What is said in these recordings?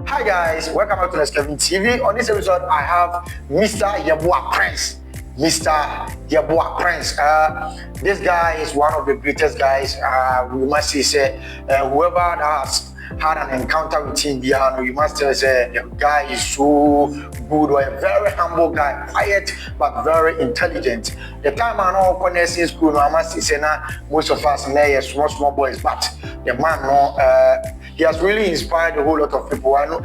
Hi guys, welcome back to Let's Kevin TV. On this episode, I have Mr. Yeboah Prince. Mr. Yeboah Prince. This guy is one of the greatest guys. We must say, whoever has had an encounter with him, you must say the guy is so good, or a very humble guy, quiet but very intelligent. The time I know nursing school, I must say now most of us are small boys, but the man he has really inspired a whole lot of people. I know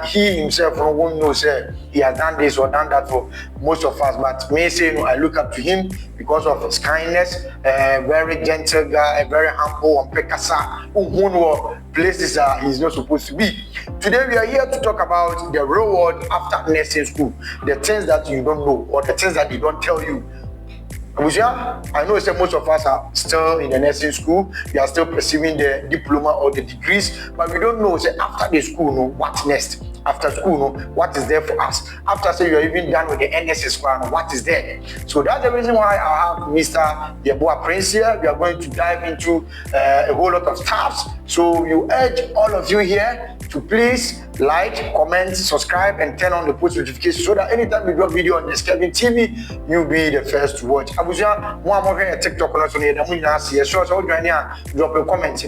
he himself won't know say he has done this or done that for most of us, but me say I look up to him because of his kindness, very gentle guy, very humble, and pekasa places he's not supposed to be. Today we are here to talk about the real world after nursing school, the things that you don't know or the things that they don't tell you. I know that most of us are still in the nursing school. We are still pursuing the diploma or the degrees, but we don't know after the school, what next? After school, what is there for us? After you're even done with the NSS plan, what is there? So that's the reason why I have Mr. Yeboah Prince here. We are going to dive into a whole lot of stuff. So you urge all of you here to please like, comment, subscribe, and turn on the post notification so that anytime we drop video on Let's Kevin TV, you'll be the first to watch. Abuja, one more here TikTok on us on here. So drop a comment,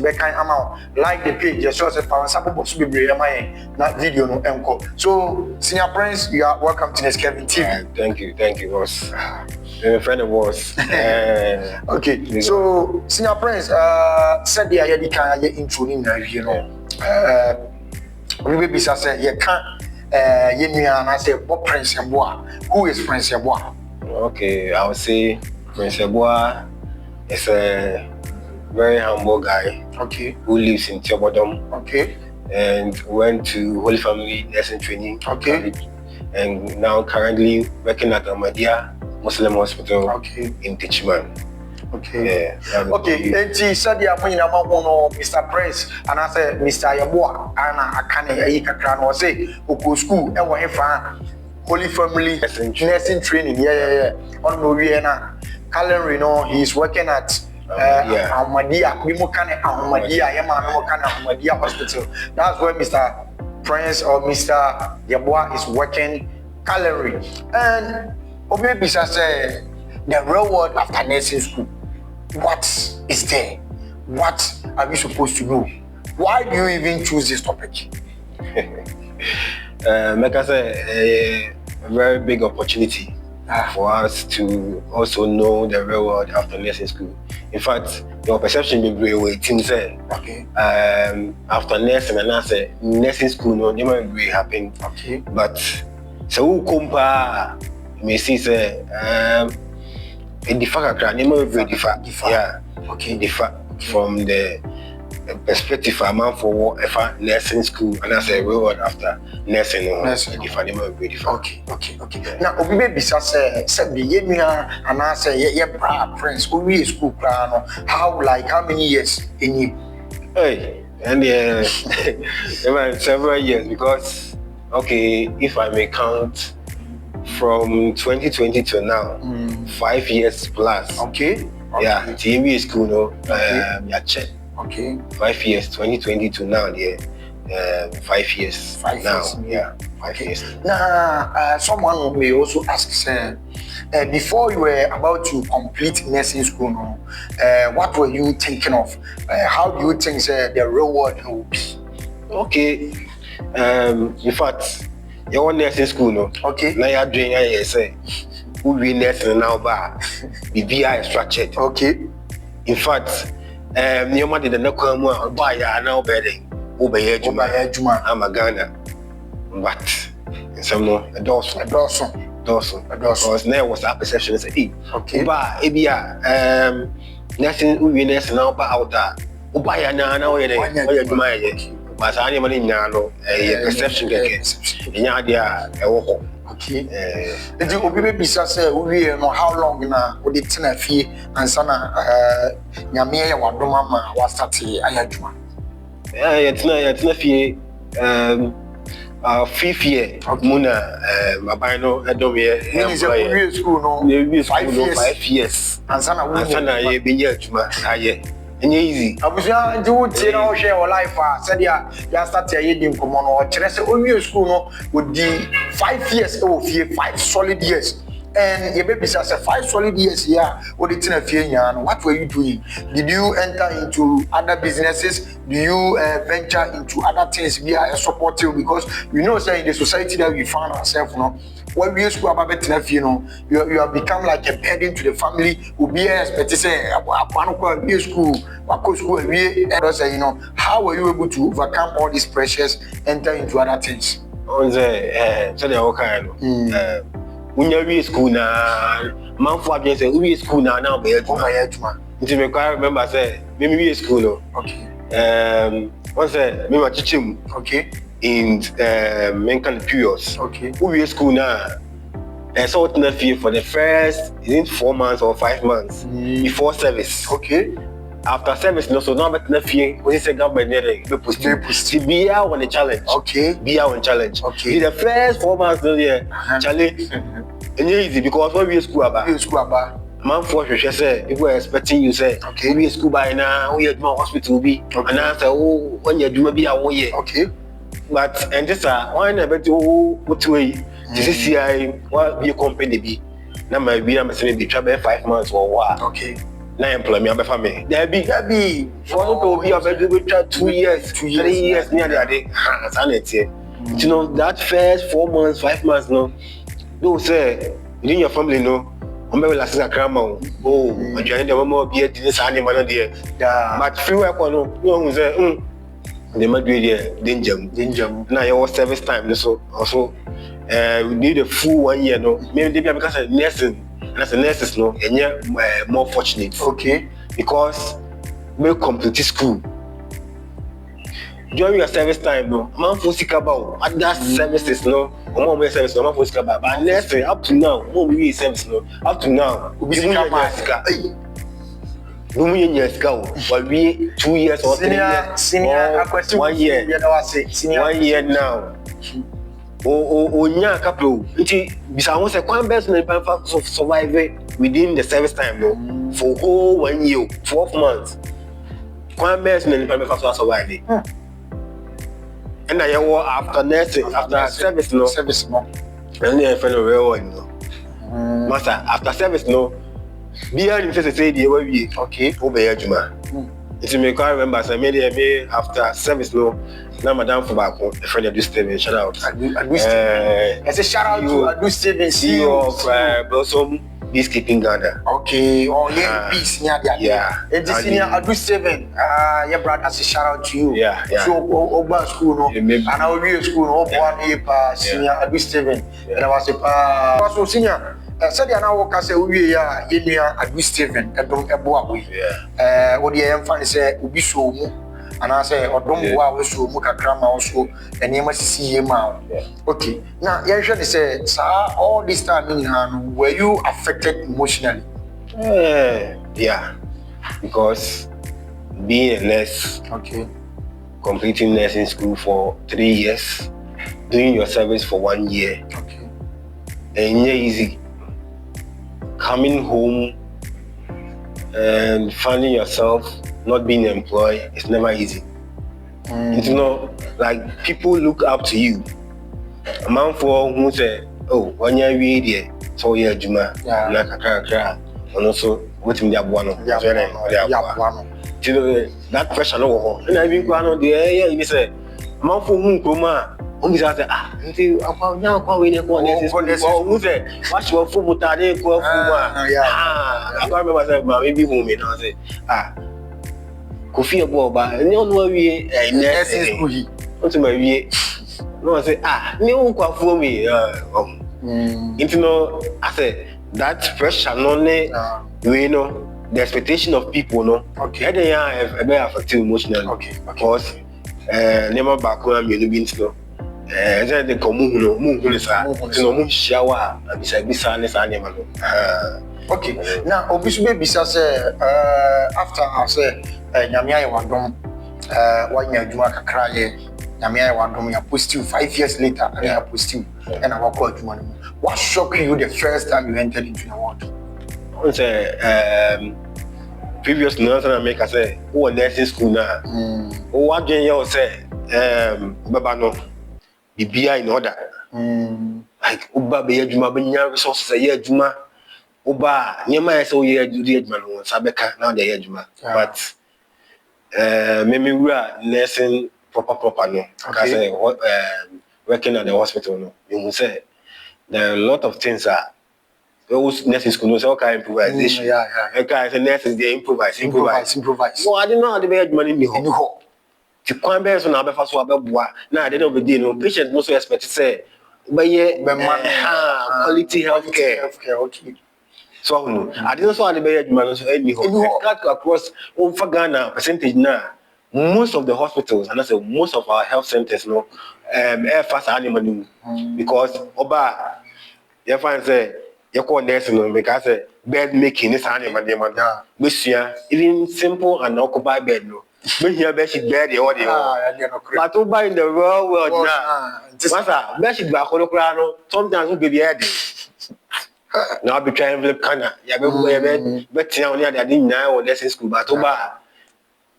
like the page. That video no encore. So, Senior Prince, you are welcome to Let's Kevin TV. Thank you, boss. A friend of ours. Okay, so Senior Prince, said the idea can intro in we will be say you can't I say what Prince Yeboah. Who is Prince Yeboah? Okay, I would say Prince Yeboah is a very humble guy. Okay. Who lives in Yeboah. Okay. And went to Holy Family Nursing Training. Okay. And now currently working at Ahmadiyya Muslim Hospital. Okay. In Tichman. Okay. Yeah. Okay. And she said, "Yeah, when you know Mr. Prince, and I said, Mr. Yeboah, and I can't or say, who school, and what if Holy Family Nursing Training. Yeah. On Louisiana, Calendar, he's working at Ahmadiyya. We can Ahmadiyya Hospital. That's where Mr. Prince or Mr. Yeboah is working Calendar. And obviously, say the real world after nursing school. What is there? What are we supposed to know? Why do you even choose this topic? Like I said, a very big opportunity for us to also know the real world after nursing school. In fact, your perception will be waiting say, okay. After nursing and I say nursing school, no, you might be happen. Okay. But so who compare me see say differ. Yeah. Okay. Differ from the perspective amount for nursing school and as a reward after nursing. Okay. Now, Obi Bisa said the Yemia and I say, yeah, Prince, who is school plan? How many years in you? Hey, and several years because, okay, if I may count from 2020 to now, 5 years plus. Okay. Yeah, TV school, yeah, check. Okay. 5 years, 2020 to now, 5 years. 5 now, years. Yeah, 5 years. Now, someone may also ask, before you were about to complete nursing school, what were you thinking of? How do you think the real world will be? Okay. In fact, you're nursing school, no? Okay. Now you're doing who we nursing now, but the BI is structured. Okay. In fact, your mother did not come out, buy ya now bedding. Juma. I'm a Ghana. But some no, a Dawson. Because there was that perception. Say, okay. But nursing, we nursing now, but out that. Buy ya now, but I am a perception. In your idea, a walk. Okay. Did you be bisa say we know how long na we dey tena fie ansa na nyame ya wadoma ma wa start ayadwuma? Yeah, tena fie 5th year. Muna mabano edom ye. Is a school no 5 years. Ansa na ye be adwuma aye. and easy. Abusia do say now share our life said ya start here dim komo no kire say onwe school no would the 5 years or 5 solid years. And your baby says 5 solid years here. What did you what were you doing? Did you enter into other businesses? Do you venture into other things via support you? Because we know say in the society that we found ourselves, when we school about you have become like a burden to the family. Will be expected say school, how were you able to overcome all these pressures, enter into other things? On the when you school now, man for say we school now be until me quite remember say me school no. Okay. Once me ma teaching okay in mental periods. Okay. We school now. So what na fee for the first 4 months or 5 months before service. Okay. After service no so now but na fee we say government there be post be on the challenge. Okay. Be on challenge. Okay. The first 4 months no there challenge. And easy because when we school about man for sure say people are expecting you say okay we school by now we at my hospital be and I say oh when you do be away okay but and this why never do what way this is CI what be a company be now my be am say be travel 5 months or what okay now employ me for me there be for no be about 2 years 3 years near the sanity you know that first 4 months 5 months no don't say within your family no I'm very last grandma oh I join the mama be this animal there but free work no who say they might be there danger now your service time so also we need a full 1 year no maybe because nursing and as a nurses no and more fortunate okay because we complete school during your service time no man for sick about other services no more service no man for sick about but nursing up to now more we service no up to now we sick about but we 2 years or 3 years senior 1 year 1 year now nya couple nti bisa won say kwan best na pan survive within the service time no for whole 1 year 12 months kwan best na pan survive and I after nursing after service no and then fellow well no master after service no be here say the way we okay obey adwuma it me can remember say me after service no na madam for back a friend of this TV shout out I say shout out to Adu Steven CEO of Blossom Peacekeeping Ghana. Okay, oh yeah, peace near there. Yeah. And this senior Adu Steven, your brother, I say shout out to you. Yeah. So Oba school no, and our real school no, one senior Adu Steven, and I was a so senior. Said you now work say we ya Yeboah Adu Steven, Edom Yeboah we. What the emphasis say ubi so mu. And I say, or don't go out so much grandma also, and you must see him out. Okay, now, you usually say, sir, all this time in hand, were you affected emotionally? Yeah, because being a nurse, okay, completing nursing school for 3 years, doing your service for 1 year, okay, and yeah, easy. Coming home and finding yourself not being employed is never easy. You know, like people look up to you. A man for who say, oh, 1 year we there, so yeah, Juma, like a car, and also what in the Abuano, that pressure no, and I've been going on the air, you say, man for whom come on say until about now going to who say, what's your food I remember saying, maybe home, and I say, Kofi Aboba, and you know we nursing school. What's my way? No, I say, you go for me. You know, I say that pressure, only you know, the expectation of people, no. Okay. They are very affected emotionally. Okay. Because never back when I'm in the then they come no shower and okay. Now, obviously, besides after I say, Nyamia Wadom, 1 year Juma Kakraye, Nyamia Wadom, you post you 5 years later, and I post you, and I walk out to money. What shocked you the first time you entered into the world? previous nurse and make say who are nursing school now. What do you say? Baba no, be in order. Like Uba be Juma, be resources a year Juma. Uba, Yama so ye do the man on Sabeka now the Juma. But maybe we are nursing proper no. Because working at the hospital no. You will say there are a lot of things that those nurses could know okay improvisation. Okay, so nurses they improvise. No, I didn't know how to make money in the home. To come back so now be fast about boy. Now they don't be dealing. No patient no so expect to say, but yeah, quality healthcare. Okay. So no, I didn't know how to make money so any home. Across over Ghana percentage now. Most of the hospitals and I say most of our health centers no air fast animal because oba you find say you call nursing no because bed making is animal even simple and occupied bed no. But here bed sheet bed but over in the real world now master bed sheet back no sometimes we be head now be trying to canna ya be bet now near the now or nursing school but over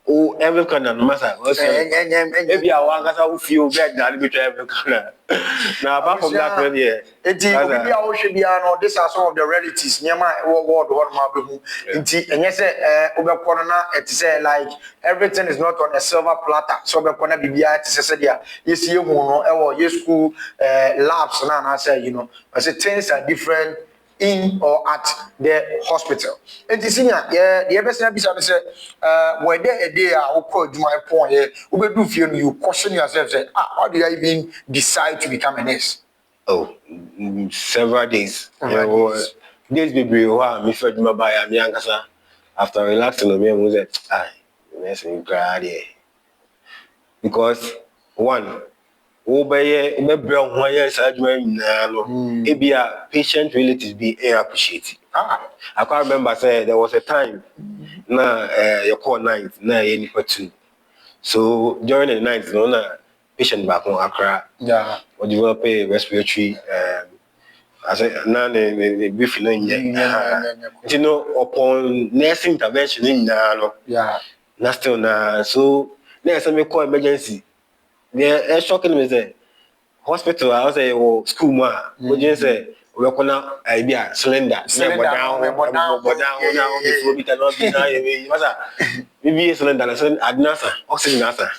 oh, every corner, no matter. Maybe I want to feel bad that we try every corner. Now, apart from that, these are some of the realities. Near my world, and yes, over corner, it's like everything is not on a silver platter. So, the corner BBI, you see, you school labs, and I say, I say things are different. In or at the hospital. And the senior, the best say, where there a day I will call my point here, do feel you question yourself, say, how did I even decide to become a nurse? Oh, several days. Days be brave, me fed my buy a young after relaxing on me and was it, nursing grad. Because one, patient relatives be appreciated. I can't remember say there was a time you call night any two. So during the night, patient back on Accra, or develop a respiratory I said the beef upon nursing intervention in not still now. So there's some call emergency. The shocking me say hospital I say school we just say we gonna idea cylinder down before we cannot be now maybe cylinder adnasa oxygen asa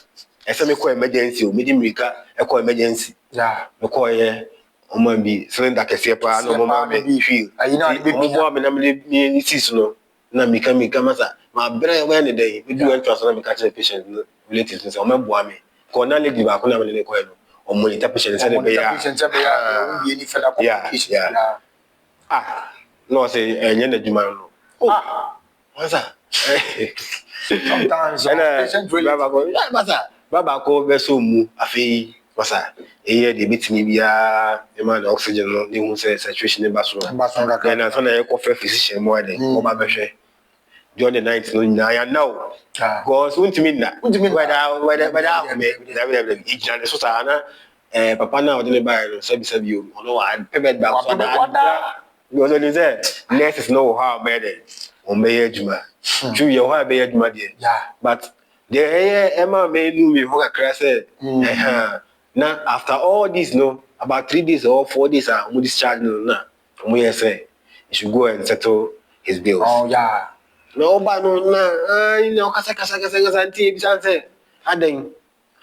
I say me call emergency me di mrika e call emergency me call here o man bi cylinder kese pa no mo ma be feel mo me na me sis no na mika masa ma bere we ne dey we do entrance na me catch the patient relatives say o me boa me ko na lady ba ko na me le ko no o monitor patient say be ya no say enye na juma no what's that sometimes patient baba ko be so mu afi wasa eye de bitimi bia e ma oxygen no ni hu say saturation ba so na so na e ko physician mo ade o ba be hwe during the night no na ya now because untimi na whether me each and so sana papa na o de buy no sabi o no I payment back so that because when you say nurses know how bad it on be adwuma true you how be adwuma there but the Emma may know me for a say now after all this no about 3 days or 4 days we discharge no na we say you should go and settle his bills. No ba no na kasa anti bi say adan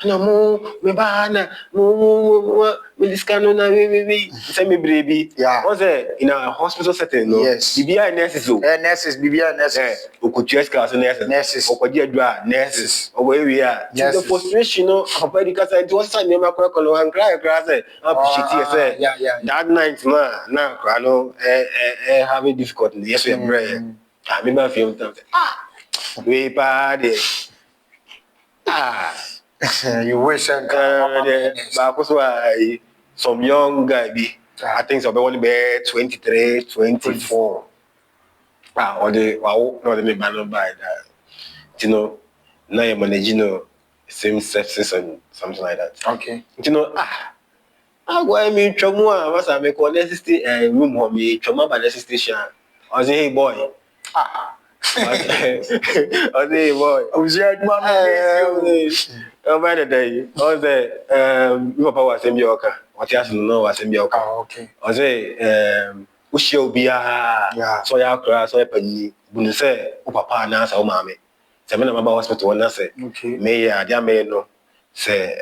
na mo me ba na mo diskano na we say me brebi was in a hospital setting no BBI nurses nurses okutueska so nurses okodi adua nurses we are the frustration no papa di kasa it was time me makro and cry say appreciate say that night na cry no having difficulty yes we pray I remember few times we party you wish some young guy be I think so be only be 23 24 or the no the man by that now you manage same sexes and something like that okay I go me chomo was I make necessity room home me chomo by the station I say hey boy I say, boy. I was here, man. Over the day, all the Papa was in Bioka. What else no was in Bioka? Okay. I say, Ushio Bia, so ya crass, so ya penny, Bunu say, O Papa, Nasa, O Mammy. Seven of my hospital, and I say, Okay. May I, dear may no, say,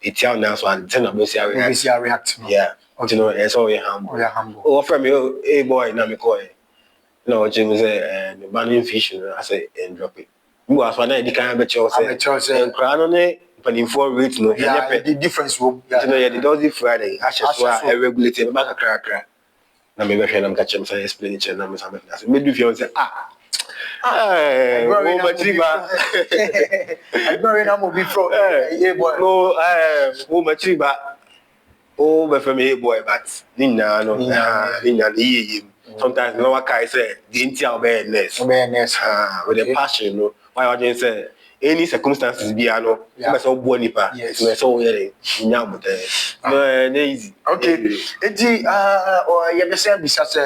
it's your now, so I'm 10 of those react. Yeah, you know, it's all your humble. Oh, from you, a boy, Namikoy. No, Jim say, banning fish, I say, and drop it. You are one idea, can't bet you say, and crown on it, but in 4 weeks, no, the difference will you know, the dozy Friday, Ashes were regulated back a cracker. Now, maybe I'm catching some explanation. I'm something. Maybe if you say, I'm going to be from no, oh, my chiba. Oh, but for me, boy, but Nina, no, Nina, sometimes no one can say, the entire awareness, with a passion, no. Why I just say, any circumstances be ano, so bonipa, yes, so hearing, no, easy. Okay, or you said, because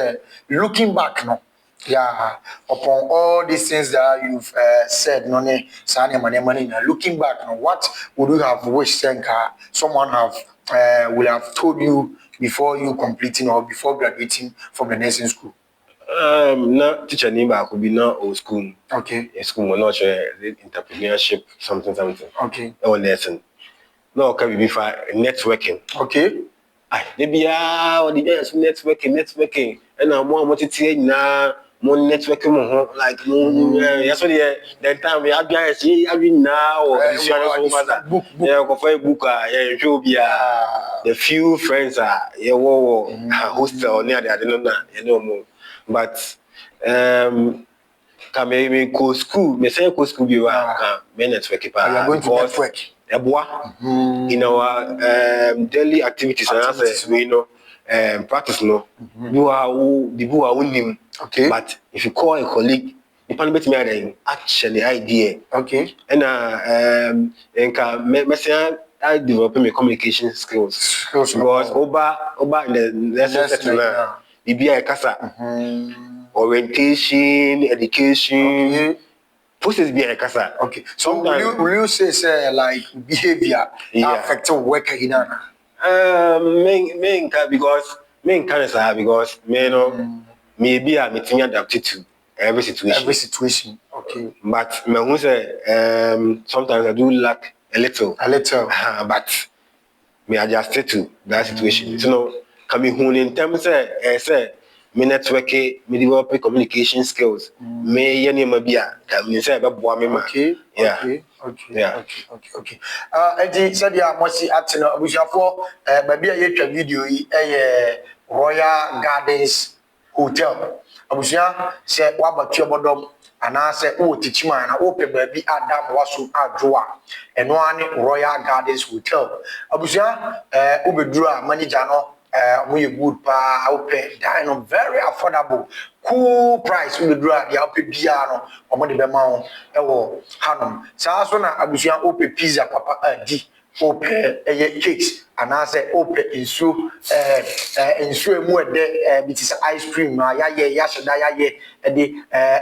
looking back, no. Yeah, upon all these things that you've said, no, money. Looking back, no, what would you have wished someone will have told you before you completing or before graduating from the nursing school? Not teacher name could be not old school. Okay. School will not share entrepreneurship, something. Okay. Or nursing. No, can be for networking. Okay. Maybe or the networking. And I'm more now. More networking, like yes, that time we have guys, now or book, the few friends are hostel near the I don't know, but can maybe go school, me say go school, you are networking, network. In our daily activities, and I say, we know. Practice no. You are him. Okay. But if you call a colleague, you can bet me actually idea. Okay. And I develop my communication skills. Because Oba in the lesson setting now, be a casa. Orientation, education. Process be a casa. Okay. So will you say like behavior affect work because maybe I'm adapted to every situation. Okay. But me say sometimes I do lack a little. But me adjusted to that situation. So no, can be in terms say me networking, me develop communication skills. Me any mabia can me say about me. Okay. Yeah. Okay. And said ya mosi atino abushafo baby a video yi Royal Gardens Hotel. Abushia say wabatu obodom ana say o tichima na o pe baby Adam waso adwoa eno ani Royal Gardens Hotel. Abushia obedura manager no we good pa open dine very affordable cool price we do at the open bia no omo de be ma wo e wo hanom sa so na abusuan open pizza papa di open cakes and I say open insu emu de bitis ice cream na ya sheda ya ye de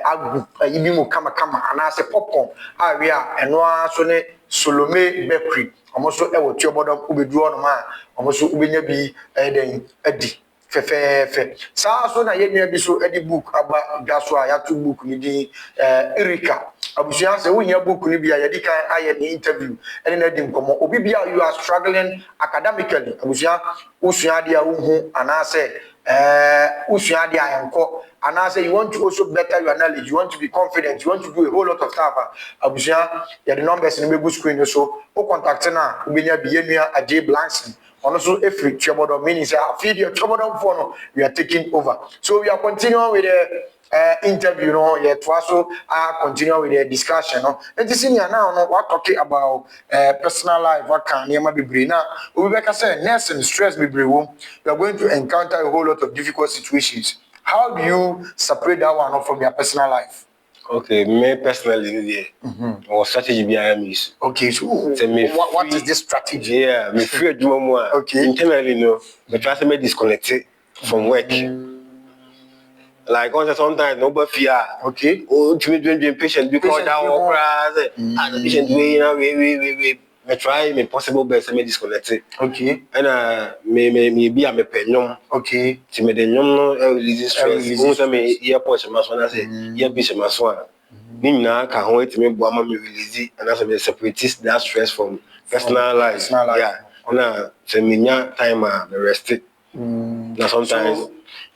agu yibi mu kama and I say popcorn area eno aso ne Solomé Bakery omoso e wo tiobodom obeduru no ma omoso ubenya bi den adi fe sa so na yenua bi so edi book aba gaso a ya to book ni di Erika abusuan se wonya book ni bia yedi kan aye ni interview ene na di nkomo obi bia you are struggling academically abusuan usua dia wo anase usua dia enko anase you want to also better your knowledge, you want to be confident, you want to do a whole lot of stuff abusuan ya the numbers ni be screen so o contact na ubenya bi yenua Ajay Blankson also every Chobodo means feed your Chobodo phone we are taking over. So we are continuing with the interview, also continue with the discussion. And this in here now, we're talking about personal life, what can you be bring now? We better say, nurse and stress be bring home. You are going to encounter a whole lot of difficult situations. How do you separate that one from your personal life? Okay, me personally, or strategy behind me. Okay, so what is this strategy? Yeah, me free do more. Okay, internally, no, but try to me disconnected from work. like sometimes nobody fear. Okay. Oh, to me, patient because that walk and the patient we try my possible best to me disconnect it. Okay. And maybe I'm a penyom. Okay. To me the no release stress. Also me ear push my son. I say ear push my son. Nina can wait to me boama me release it and that's me separatist that stress from personal life. Yeah. Na so me nya time the rest it. Now sometimes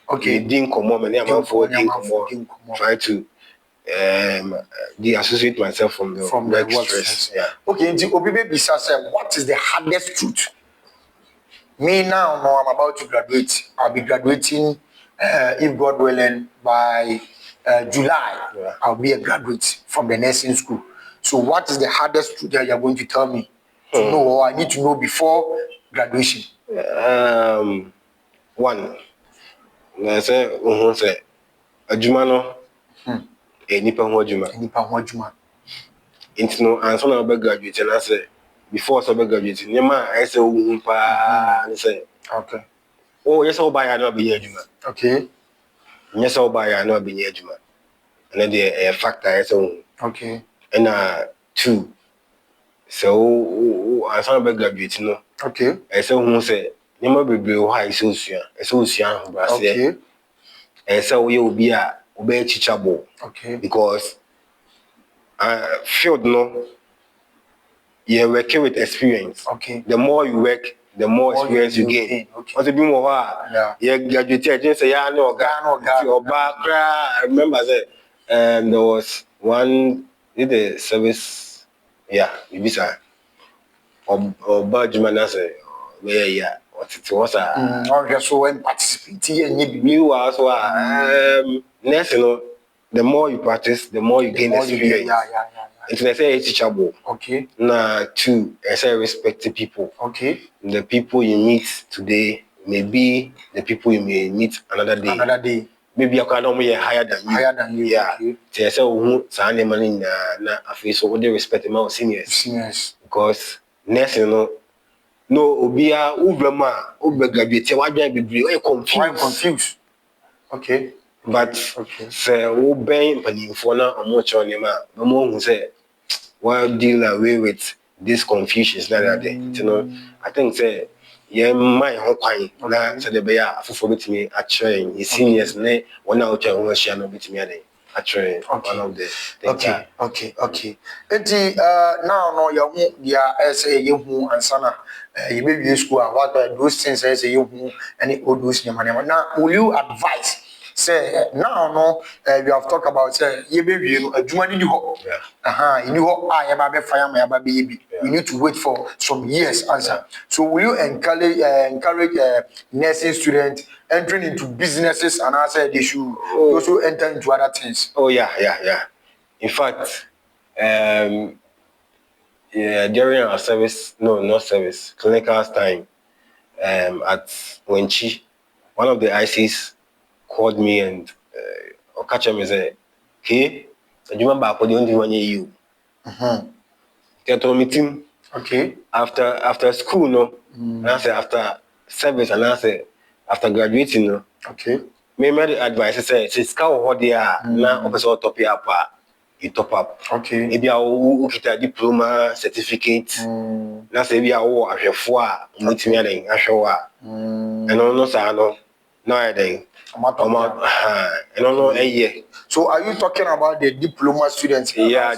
okay. Didn't come on, and I'm for didn't come on. Try to de-associate myself from the work stress. Yeah. Okay, into Obibe Bisa said, what is the hardest truth? Me now, no, I'm about to graduate. I'll be graduating, if God willing, by July. Yeah. I'll be a graduate from the nursing school. So, what is the hardest truth that you're going to tell me to know, or I need to know before graduation? One, I say, adwuma no nipa ho adwuma nti no anso na be graduate na say before so be graduate nyema I say wo pa ni say okay yes o ba ya na be adwuma okay yes o ba ya na be adwuma and the factor I say okay and two so anso na be graduate no okay I say who say nyema bebre ho ha iso osua ho bra say okay and so we will be teachable. Okay. Because field no, you're working with experience. Okay. The more you work, the more experience you gain. Okay. What's the bit more? Yeah. You graduated. Just say yeah, no, I remember that there was one did the service. Yeah, you be sir. Or Badman say, yeah. What it was so when participating and you also next you know the more you practice the more you gain experience. It's like say teachable. Okay. Now two, I say respect the people. Okay. The people you meet today may be the people you may meet another day. Maybe you can be higher than you. Yeah. Okay. So who say money na afi so we respect my seniors. Because next you know no obia ubrama graduate wadwan bebre o confused. Okay. But say wo ben panimfo na omo chonema no mo hu say why deal away with this confusions that day. You know, I think say yeah my ho kwan na say the be ya afofo betimi a train his seniors na one out ho share no betimi ade a train one of the things. Okay. Now no you dia say you hu ansana you be school what those things say you hu any all those nyama now will you advise say now no we have talked about say you be adwuma ni ho you ho you ba be fire ma ba be bi we need to wait for some years answer. So will you encourage nursing students entering into businesses and answer they should also enter into other things? Yeah. In fact, during our service, not service, clinical time, at Wenchi, one of the ICs called me and catch him and said, "Hey, do you remember the only one you?" They told me, "Team." Okay. After school, no, and I said after service, and I said after graduating, no. Okay. Me advice say since cow hold there na officer top up you top up. Okay. Maybe I get diploma certificate. Na say be awo ahwefo a mutimi aden ahwe a. Eno no sa no na aden. Eno no So are you talking about the diploma students? Yeah,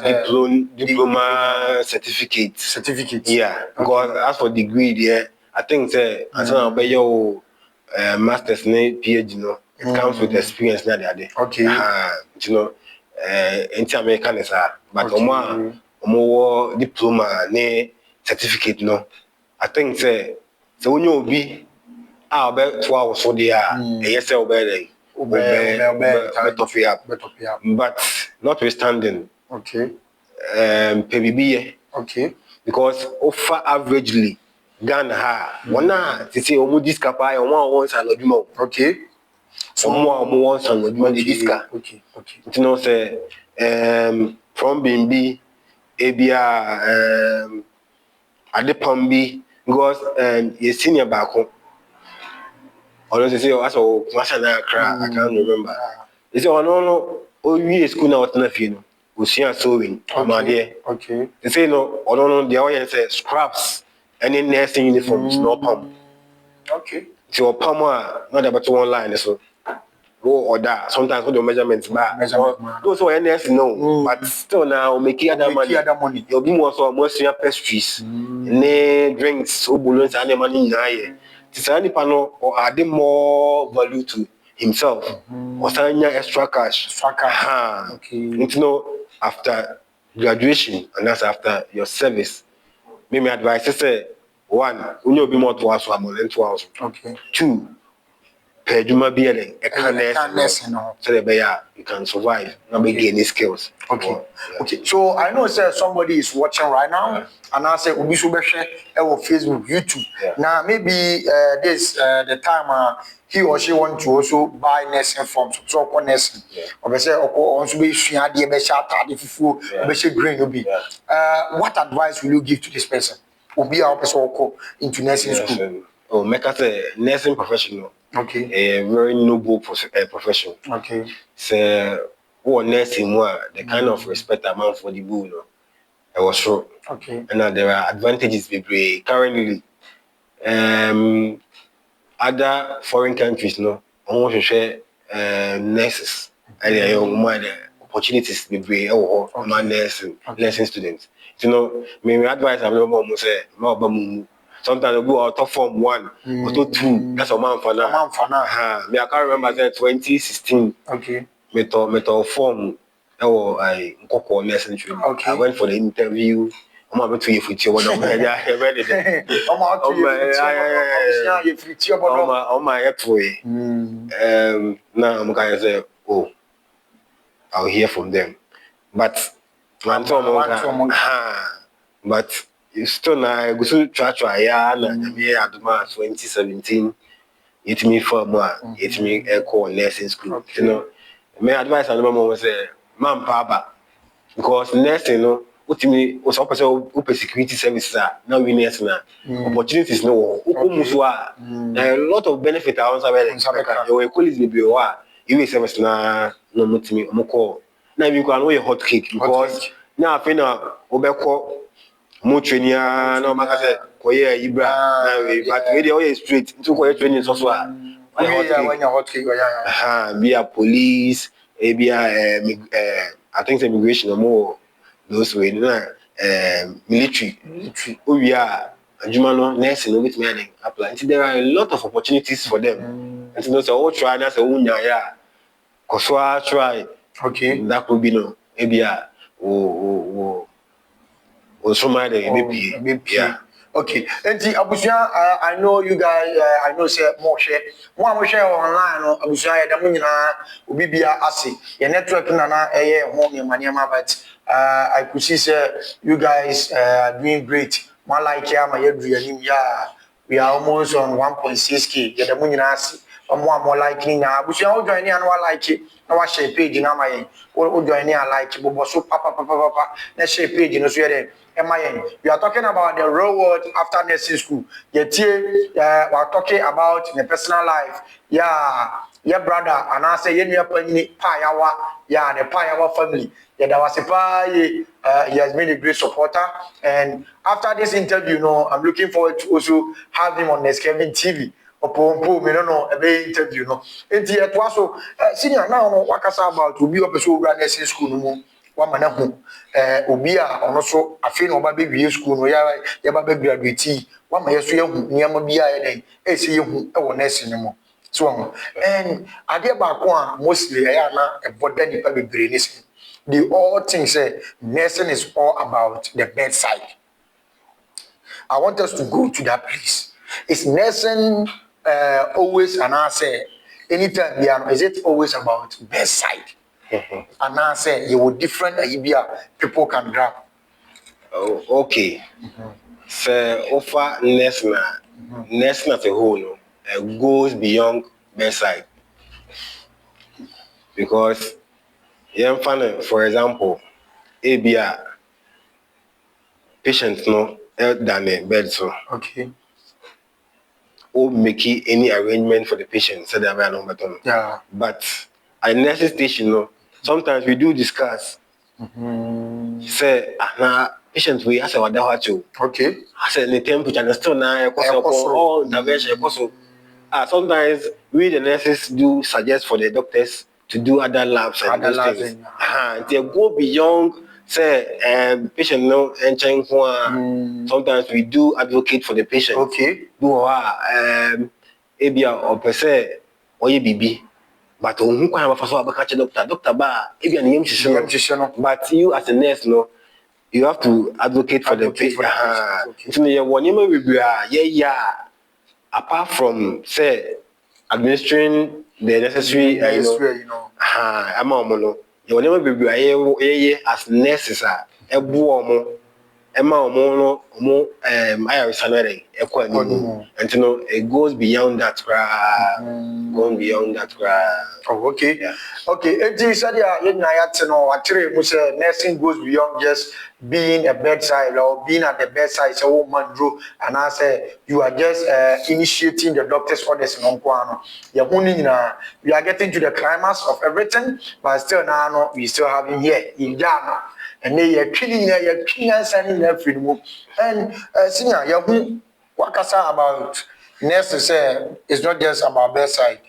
diploma certificate. Yeah, because as for degree there, I think say as an be your masters ne PhD no. It comes with experience na there. Okay. You know, in American is but omo diploma ne certificate no. I think say so when you be about 2 hours for there, yes say obey top up. But notwithstanding, okay. PBB, okay, because offer averagely Ghana one to say omo discapa once and odimo. Okay. So omo once and odimo the disca. Okay. You know say from BNB ABR Adepambi because your senior back home. Or say as I can't remember. It's no we school now what na fie no. Osia sewing. Okay. They say no the other say scraps any nursing uniforms no pump. Okay. So pump not about online so. Go order. Sometimes with the measurements back. Those who are NS no, but still now make other money. You'll be more so most your pastries, ne drinks, so balloons and the money in high. It's any panel or adding more value to himself or signing extra cash. Okay. You know, after graduation and that's after your service. Me advice say one, you'll be more to us more than 2 hours. Okay. Two. Peduma be a kindness, so that you can survive, not be gaining skills. Okay. Okay. So I know sir somebody is watching right now, and I say Obi Subeshe on Facebook, YouTube. Now maybe this the time he or she want to also buy nursing forms, so nursing. Or say also be share the be share fufu, be share green obi. What advice will you give to this person? Obi a person into nursing school. Oh, make us a nursing professional. Okay. A very noble profession. Okay. So, who nursing the kind of respect amount for the bull, no, I was sure. Okay. And there are advantages we currently. Other foreign countries, no, almost to share nurses and the opportunities we or nursing students. You know, maybe advice I'm not say more. Sometimes we go out of form 1 or 2. That's a man for now. Me I can't remember that 2016. Okay. Metal form. I nursing training. Okay. I went for the interview. I'm about to for you. On my way. Now I'm going to say, oh, I'll hear from them. But but it's still now go to try ya na me aduma 2017 it me for more it me call nursing school. You know my advice and mama say man pa because nursing no ultimately was up open security services now we nursing na opportunities no a lot of benefit around your colleagues be you service na no mutimi omko na even go know your hot cake because now I feel obeko mo training na maka say koye ibra na but we dey always straight into koye training so hot cake be a police be a I think immigration or more those way na military we are adwuma no nursing no with me apply. There are a lot of opportunities for them and so all try na say unya ya koso try okay that could be no maybe yeah. Okay. And Abusia, I know you guys. I know say more share online. No, Abusia, Damina, Ubibia, Asi. Your network nana, home your maniama, but I could see say you guys are doing great. One like ya, my we are almost on 1.6K. Yeah, the Munina Asi. More likely now. Abusia, all join and one like it. Now share page in my all join here like Bobo so papa. Let's share page in Australia. We are talking about the real world after nursing school. Yet we are talking about the personal life. Yeah, brother, and I say the Payawa family. Yeah, that was he has been a great supporter. And after this interview, I'm looking forward to also have him on Next Kevin TV. Opompo, me no a very interview no. Enti it was so senior now wakasa about to be up so nursing school no. Wamana ho obi a ono so afi na oba be wie school no ya ba graduate wama yeso yehu niam bia ye den ese yehu e wo nursing mo so and ade ba ko a mostly ya na e boda nipa bebre ni se the all thing say nursing is all about the bedside. I want us to go to that place. Is nursing always an answer anytime is it always about bedside? And I say you will different idea people can grab. Oh, okay. So offer nursing as a whole goes beyond bedside because for example, ABR patients than a bed so okay. Or make any arrangement for the patient so that we are not better. Yeah. But at the nursing station, no, sometimes we do discuss. Say, now patient we ask what they want to. Okay. I said the temperature and still now all intervention. Sometimes we the nurses do suggest for the doctors to do other labs and those things. They go beyond say patient no and sometimes we do advocate for the patient. Okay. Do or per se or BB. But who can have a catch doctor ba but you as a nurse no you have to advocate for the patient. Apart from say administering the necessary you know you never be as nurses and you know it goes beyond that going beyond that Oh, okay. Yeah. Okay. Nursing goes beyond just being a bedside or being at the bedside. So, and I say you are just initiating the doctor's orders. We are getting to the climax of everything, but still now we still have him here in Ghana. And they are killing and sending everything. And senior, what can I say about nurses? It's not just about bedside.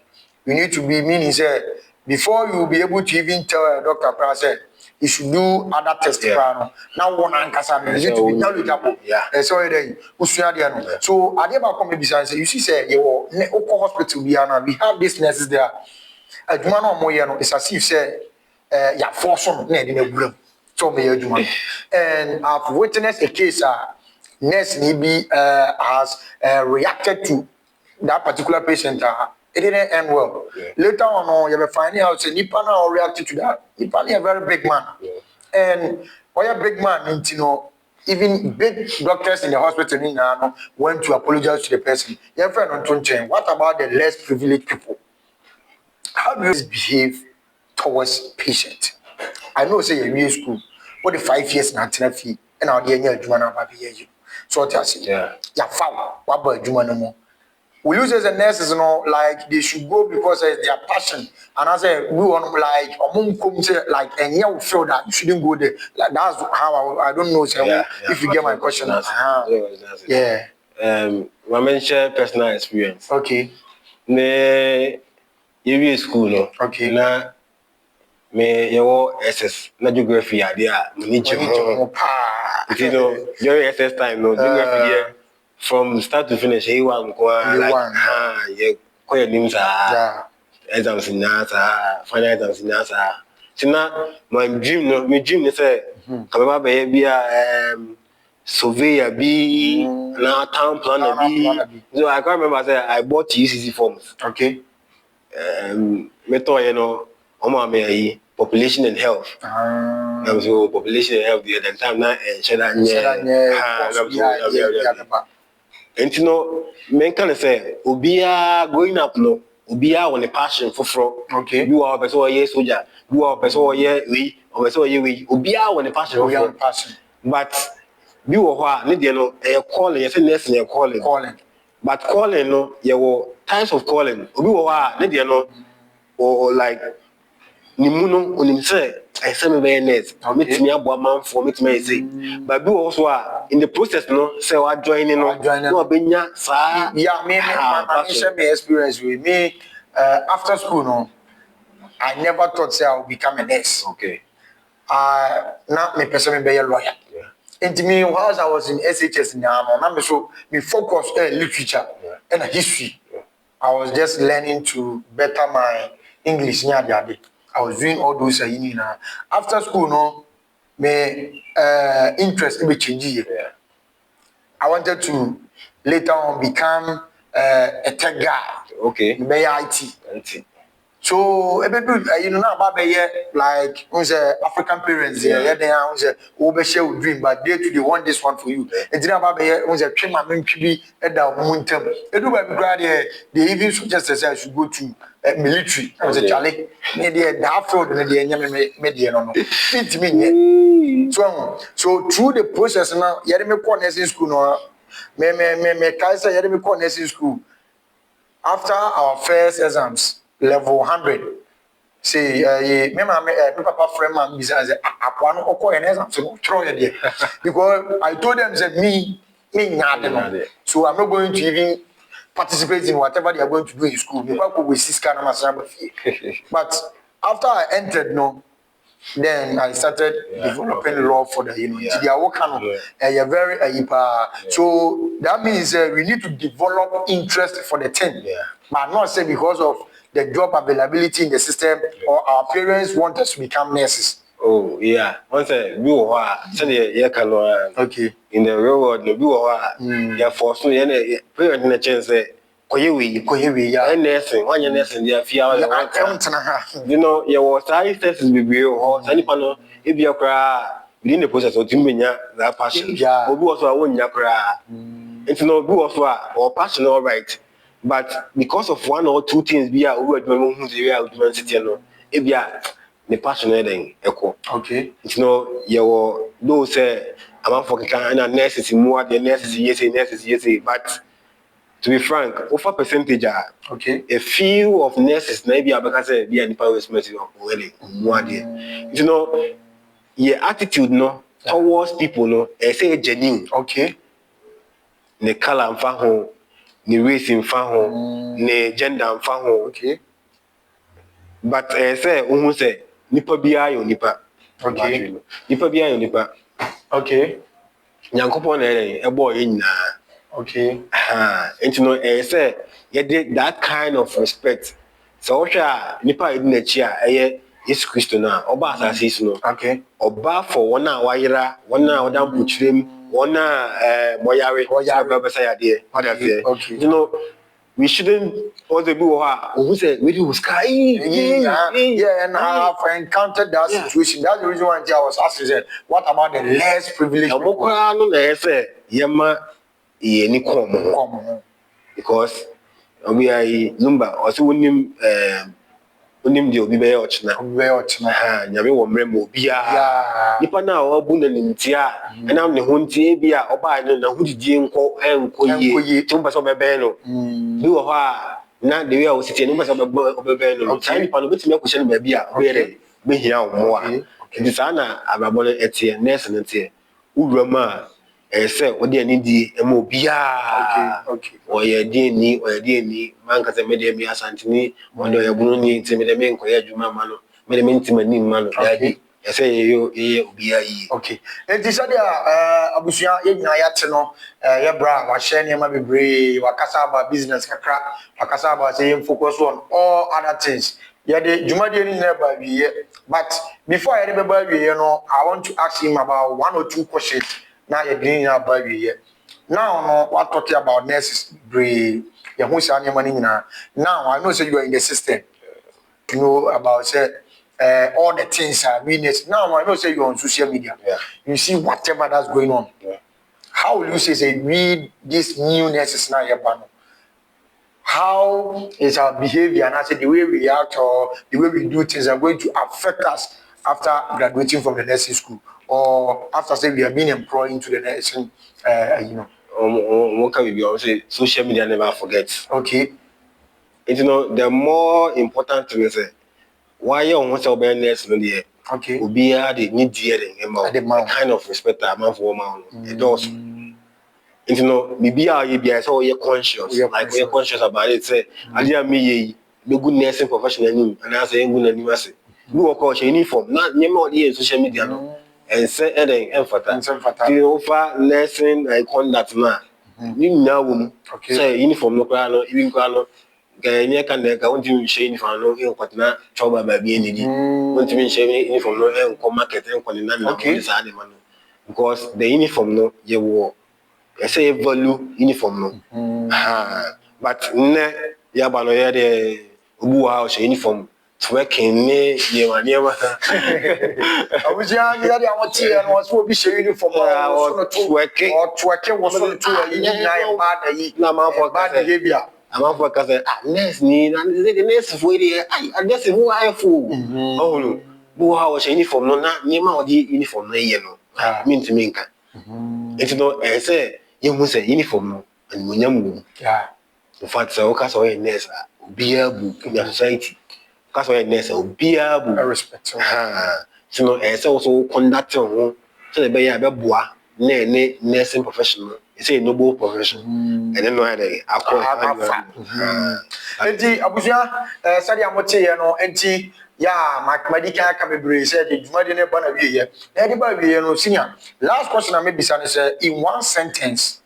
You need to be meaning say before you will be able to even tell a doctor say you should do other tests. Now one ankasa you need to be knowledgeable. So I never come maybe say you see say you hospital we have these nurses there. It's as if say ya force on so and I've witnessed a case nurse maybe has reacted to that particular patient. It didn't end well. Later on, you'll be finding out say Nipa now reacted to that. Nipa is a very big man. And when a big man, you know, even big doctors in the hospital went to apologize to the person. Your friend on what about the less privileged people? How do you behave towards patient? I know say you're in school, what the 5 years na fee, and now the year Jumana baby you. So what I say, yeah, foul, what about Jumana? We use as a nurses, you know, like they should go because it's their passion. And I say, we want like, and yeah, we feel that you shouldn't go there. Like that's how I don't know. So if you get my question, yeah. I mentioned personal experience. Okay. Me, you school, no. Okay. Na me your SS, na geography idea. You know, your SS time, no geography. Yeah. From start to finish, he was quite names exams in NASA, final exams in NASA. So now my dream is say, come over baby, surveyor be now town planner be. So I can't remember. I said I bought UCC forms. Okay. Method, you know, me population and health. So population and health the other time now and share that. And you know, men can say, Obia going up, no, Obia on a passion for fraud. Okay. You are a person, yes, soldier. You are a person, we, or person, we, Obia on a passion for passion. But you are what, you know, a calling, yes, and yes, and calling. But calling, no, you were times of calling. Obi, you know, or like Nimuno, on himself. I say me very nice. Meet me about man for me to me say. But do also in the process, no. Say what joining, no. No, benya sa. Yeah, me share my experience with me. After school, no. I never thought say I would become a nurse. Okay. Now me person be a lawyer. And to me, whilst I was in SHS now, me focus on literature and history. I was just learning to better my English. I was doing all those after school, no, my interest be changing. I wanted to later on become a tech guy. Okay. Be IT. So you know about like African parents they share dream, but they want this one for you. And then about they even suggest I should go to military. I was a Charlie. So through the process now, me nursing school no me Kaiser nursing school. After our first exams, level 100, say me papa friend man be say akwa no okọ ene exam so throw it there because I told them say me nyade. So I'm not going to even participate in whatever they are going to do in school. But after I entered, no, then I started developing law for the they are working very so that means we need to develop interest for the thing. But not say because of the job availability in the system or our parents want us to become nurses. Oh yeah, once we were okay in the real world, no, we were yeah for so yeah parent in a chance koyewe yeah and nursing one year nursing they fear you know yeah was I tests be real or any panel if you are within the process of Timbenya that passion yeah or also I won't yakra it's no do also or passion all right but because of one or two things we are over the city no if you are the passion then echo okay it's no you no say I'm for can nurses more the nurses yes but to be frank, offer percentage okay a few of nurses maybe I say be any power responsibility already one day. You know, your attitude no towards people no say genuine. Okay. Ne color and home, ne race in home, ne gender and home. Okay. But say who say nipa biya yo nipa. Okay. Nipa biya yo nipa. Okay. Nyankopon na ebo ye nyina. Okay. And you know, say you did that kind of respect. So, nipa in the chair, yes, Christina, Oba says no. Okay. Oba for 1 hour, one hour down Butchrim, 1 hour, Moyari, okay. You know, we shouldn't also be who said, we do sky. Yeah, and I've encountered that situation. That's the reason why I was asking, what about the less privileged people? Yama. Any common because we are number also unim the obi be ochna nyame wo mremo bia nipa na obu na nimtia na ne ho ntie bia oba ne na ho didie enko ye tumba so bebe no bi wo ha na de we a ositi no basa bebe no sai nipa no betimi akohye no ba bia be hia wo mo a ndi sa na ababo no etie nurse no tie uwura say what they need emo bia okay oye dini man ka se me de mi asantini won do ye bunu ni nti me de me nkoye adwuma ma no me de me ntima ni ma no dabi ye say ye obia yi okay enti so dia abusua ye nyina ya te no ye bra wa share ne ma bebre wa kasa ba business kakra wa kasa ba say focus on all other things ye de dwuma de ni na ba wi but before I remember wi no I want to ask him about one or two questions. Now you're doing about you now no what talking about nurses now I know say you are in the system you know about say all the things are meanness now I know say you're on social media you see whatever that's going on how will you say read this new nurses now how is our behavior and I say the way we act or the way we do things are going to affect us after graduating from the nursing school or after say we are being employed into the nursing, you know. What can we be say social media never forgets. Okay. And you know the more important thing is why you want to be nurse no there. Okay. Obi had the need the kind of respect that man for man. It also. And you know, maybe I so you're conscious, like we're conscious about it. Say, I didn't me the good nursing professional and I say good name. I say, you work out uniform, not near social media no. And say anything emphasize. The offer nursing like conduct man. You know, say uniform no crano, even crano. Ganya can they go to shame for no in what not trouble by being needy. Want to be shaming uniform no and come market and calling because the uniform no you wore. I say value uniform no. But ne yaba no ya de obu house uniform working ne yema. Abuja ni ya wati ya no so bi she uniform or twerking was so to yi bad yi na man for bad behavior. I'm for cause nurse ni na the nurse for dey nurse who I fool. Oh no. Bu house uniform no na nyema odi uniform na ye no. Mean to me nka. It's no say you must say uniform no and munyam. Yeah. In fact, so cause we nurse be in the society. Because we nurse be able respect. So no also conduct so the be boa ne nursing professional. It's a noble profession. And then no I enti abusia sadi amote ye no enti ya madika ka bebre say the jumade ne ba na wie ye na de ba wie no senior last question I maybe say in one sentence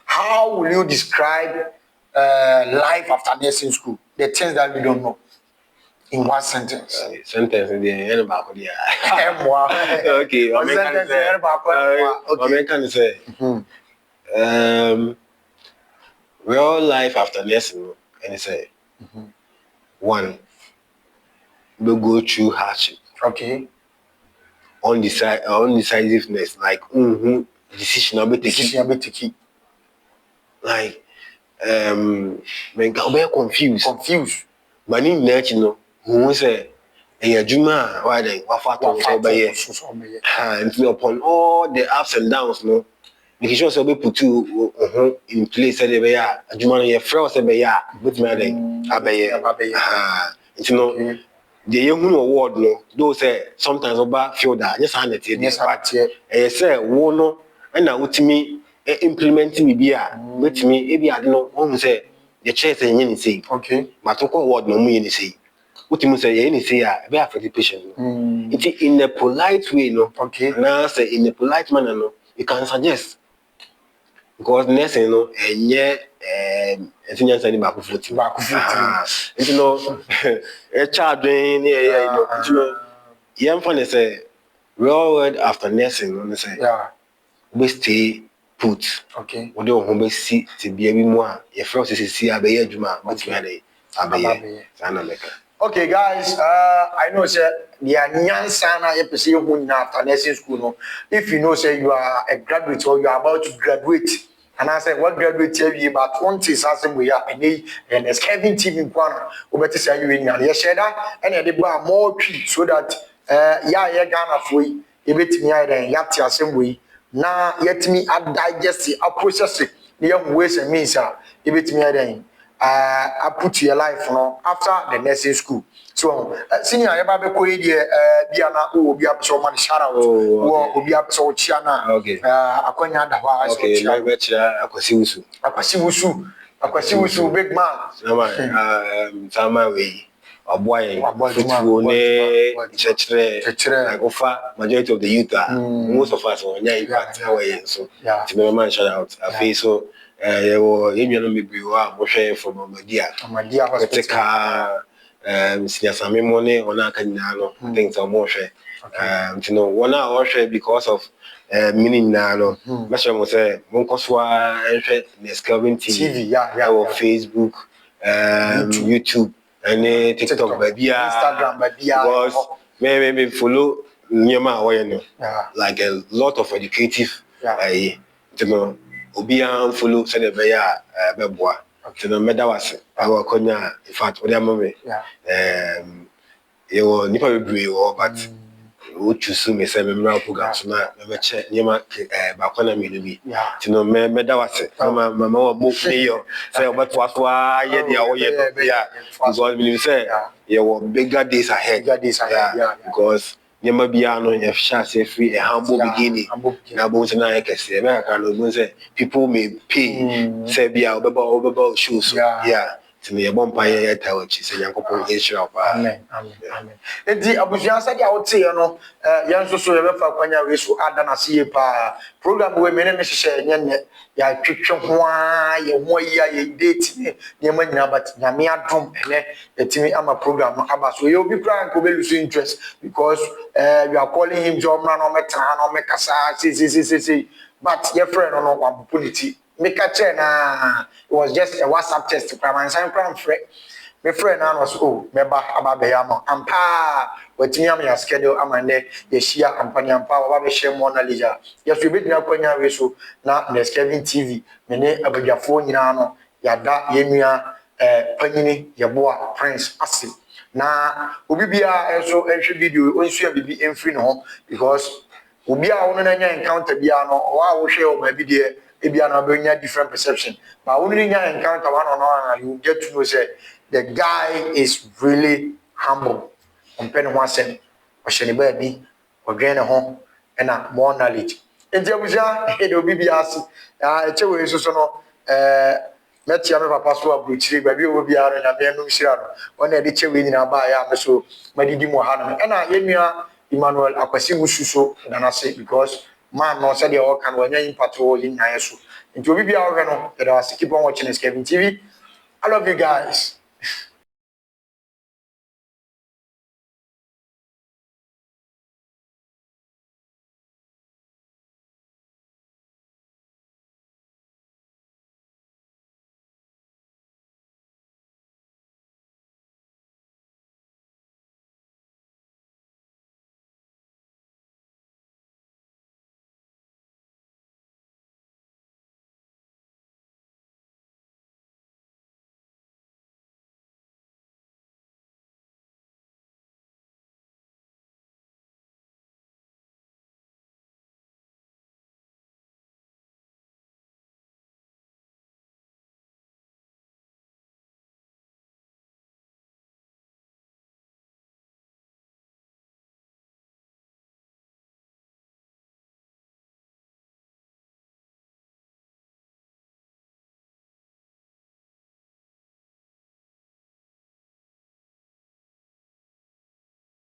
how will you describe life after nursing school, the things that we don't know in one sentence? Sentence in the end about Okay, what can say? Real life after nursing, and say, one, we go through hardship. Okay. Undecisiveness, like decision a bit tricky. Like when can confused. But in that, who say a juma why they and upon all the ups and downs, no. Because you also put you in place that they are a juma your friends they are with me the young award no those say sometimes about feel that just hand it say one no and now with me implementing me be with me if I don't know say the chair say any say okay but to call word no me say what you say any say be affect the patient it in a polite way no okay now say in a polite manner no you can suggest because nursing no entinya sani ba ku futi a child doing say real word after nursing no say we stay put okay we don't home see to be every more your first is see abeye adwuma but me abeye sana meka. Okay, guys, I know, sir, the Nyansana episode after nursing school. No, if you know, say you are a graduate or you are about to graduate, and I said, what graduate you about 20 something we are, and it's Kevin TV in Kwana, over to say you in your share that, and they buy more treat so that, Ghana free, you bet me, and Yati assembly. Now, yet me, I digest it, I process it, the young ways and means, you bet me, then. I put your life no after the nursing school. So senior eba be ko ye bia na o obi aso man shout out wo obi aso chiana akonya da wa so chiana okay me chia akwasi wusu big man sama we boy football ne chechere like offer majority of the youth most of us on impact away so to me man shout out I feel so you know me be wa from Amadia hospital senior sami money on aka nyina no things are more share you know one hour share because of meaning na no me sure mo say mon koswa enhwe Nescalvin TV or Facebook YouTube and TikTok Instagram because me follow nyama wa no like a lot of educative you know obi an follow say the be beboa to no meda wase awo konya in fact odi amame you nipa bebre wo but wo choose me say me mra program so na me che nyema ba kona me no bi to no meda wase mama wo mo me yo say obeto aso ye dia wo ye because me say you will bigger days ahead because nyama bia no ye say free a humble beginning na bo na ye kese me aka no say people may pay say bia obeba shoes to me bompa ye tawo chi say yankopon ye shira pa amen enti abusuan sa dia wote ye no yan so ye befa kwanya we so ada na se ye pa program we me ne me hye nye ya twetwe ho a ye ho ye date ne ma nyina but nyame adom ene etimi ama program no aba so ye obi kran ko be lose interest because you are calling him jomra no metra no mekasa see but your friend no opportunity make a chair na it was just a WhatsApp test and some friend my friend now was meba ababeyama ampa watimi am your schedule amande ye share ampani ampa wa be share more knowledge yes we be na kwanya we so na Kevin TV me ne abadwafo nyina no yada yenua panyini Yeboah Prince ase na obi bia enso enhwe video onsu bibi emfiri no because obi a wono na nya encounter bia no wa wo hwe o ma bi de ebia na be nya different perception but wono nya encounter one on one you get to know say the guy is really humble. Ɔmpɛ ne ho asɛm. Ɔhyɛ ne baabi. Ɔdwɛn ne ho. Ɛna more knowledge. Nti abusua de obi bi ase. Ɛkyɛ wei nso so no mɛtia me papa so aburokyire baabi a obi ara na me no hyira no. Ɔna de kyɛ wei nyinaa baa ya me so madidi mu ha no. Ɛna yɛnua Emmanuel Akwasi Musu so na na say because man no said the all can when impact all in so. Nti obi bi ara no, keep on watching Kevin TV. I love you guys.